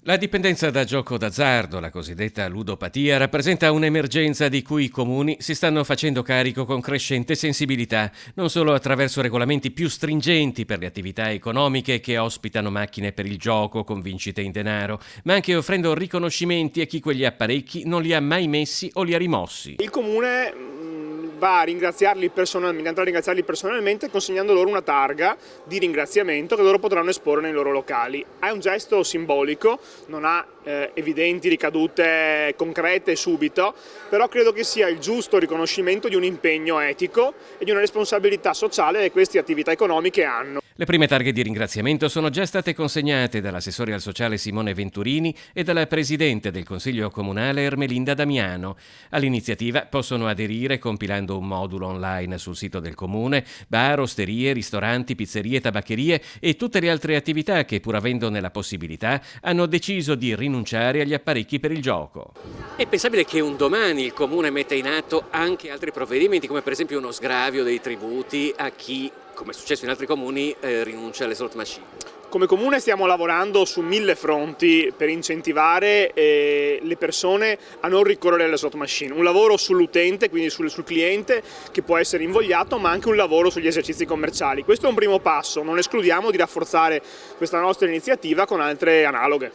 La dipendenza da gioco d'azzardo, la cosiddetta ludopatia, rappresenta un'emergenza di cui i comuni si stanno facendo carico con crescente sensibilità, non solo attraverso regolamenti più stringenti per le attività economiche che ospitano macchine per il gioco con vincite in denaro, ma anche offrendo riconoscimenti a chi quegli apparecchi non li ha mai messi o li ha rimossi. Il comune va a ringraziarli personalmente consegnando loro una targa di ringraziamento che loro potranno esporre nei loro locali. È un gesto simbolico, non ha evidenti ricadute concrete subito, però credo che sia il giusto riconoscimento di un impegno etico e di una responsabilità sociale che queste attività economiche hanno. Le prime targhe di ringraziamento sono già state consegnate dall'assessore al sociale Simone Venturini e dalla presidente del Consiglio Comunale Ermelinda Damiano. All'iniziativa possono aderire compilando un modulo online sul sito del comune, bar, osterie, ristoranti, pizzerie, tabaccherie e tutte le altre attività che, pur avendone la possibilità, hanno deciso di rinunciare agli apparecchi per il gioco. È pensabile che un domani il comune metta in atto anche altri provvedimenti, come per esempio uno sgravio dei tributi a chi, come è successo in altri comuni, rinuncia alle slot machine? Come comune stiamo lavorando su 1000 fronti per incentivare le persone a non ricorrere alle slot machine. Un lavoro sull'utente, quindi sul cliente che può essere invogliato, ma anche un lavoro sugli esercizi commerciali. Questo è un primo passo, non escludiamo di rafforzare questa nostra iniziativa con altre analoghe.